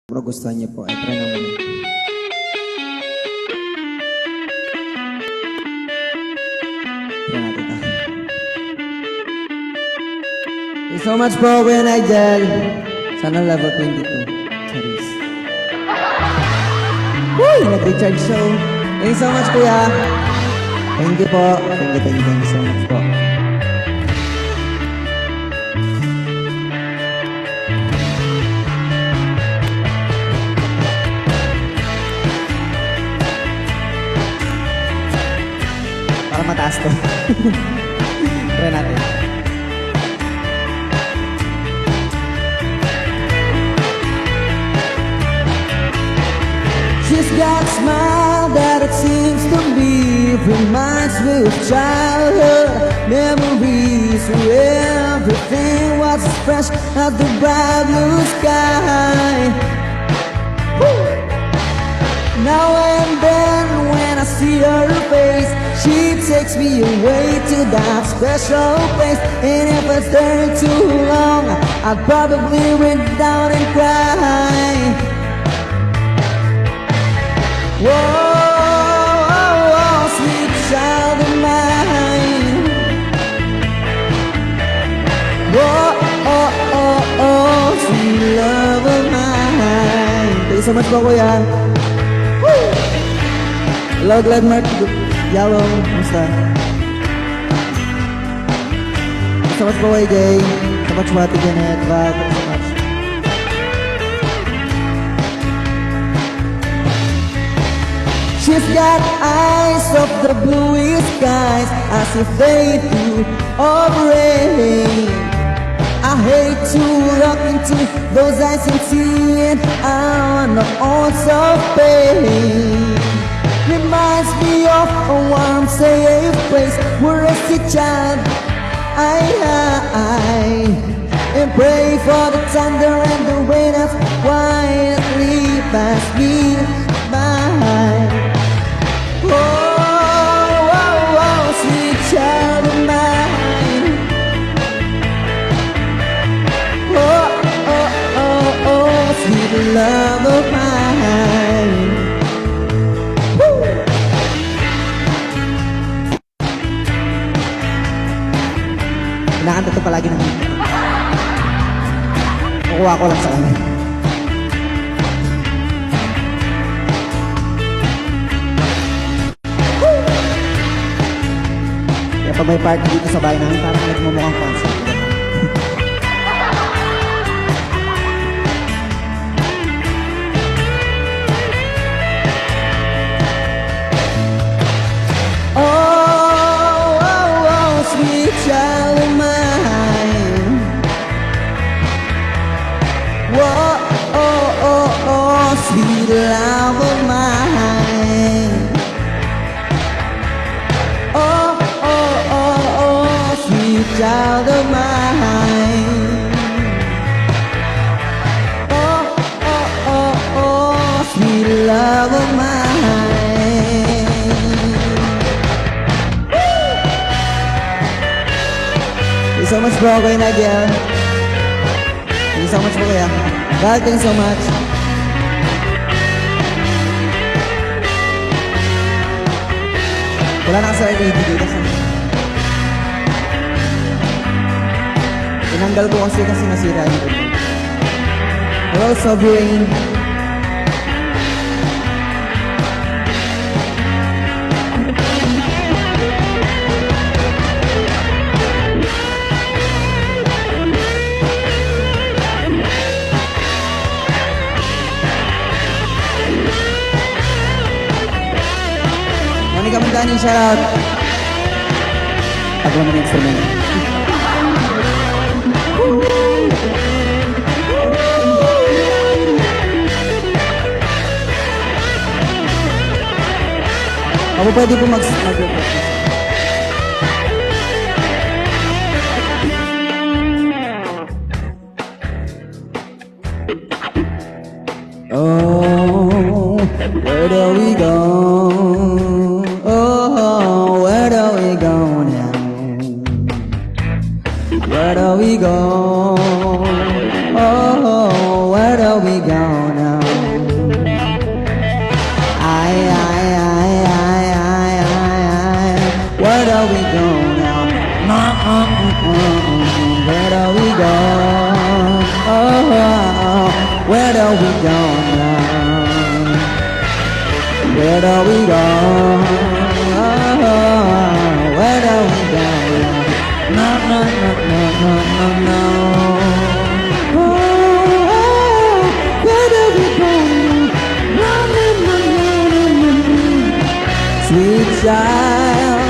Kung gustuhan niyo po, ay try na muna. Try natin ito. Thank you so much po, Kuya Nigel. Sana level 22. Charis. Uy! Nag-recharge show. Thank you so much, Kuya. Thank you po. Thank you so much po. Para mataas to. Try natin. She's got a smile that it seems to me reminds me of childhood memories where everything was as fresh as the bright blue sky. Woo! Now and then when I see her face, she takes me away to that special place. And if I stay too long, I'd probably break down and cry. Whoa, oh, oh, sweet child of mine. Whoa, oh, oh, oh, sweet love of mine. Thank you so much po, Kuya. Hello, Gladmark, Yellow, kumusta? Thank you so much po, AJ. So much po, Ate Janet, Val, thank you so much. She's got eyes of the bluest skies, as if they do of rain. I hate to look into those eyes and see it out on the odds of pain. Reminds me of a warm, safe place where as a child I and pray for the thunder and the rain that quietly pass me by. Oh, oh, oh, sweet child of mine. Oh, oh, oh, oh, sweet love of mine. Woo! Kinakanta ito palagi naman. Kukuha ko lang sa kanya. Pag may party dito sa bahay namin, parang nagmumukhang concert. Oh, oh, oh, sweet child of mine. Whoa, oh, oh, oh, sweet love of mine. Oh, child of mine. Oh, oh, oh, oh, sweet love of mine. Thank you so much, bro, Kuya Nigel. Thank you so much, bro, Kuya. God, thank you so much. Wala na kasi LED dito sa tinanggal ko kasi nasira yung remote. Hello, Sovereign. Monica Mandani, shout out. Pagawa ng instrument. Ako pwede po mag-practice. Oh, where do we go? Oh, where do we go now? Where do we go? Oh, where do we go now? are we going now? Where are we going? Where are we going? No, no, no, no, no, no, no. Oh, where are we going? No, no, no, no, no, no. Sweet child,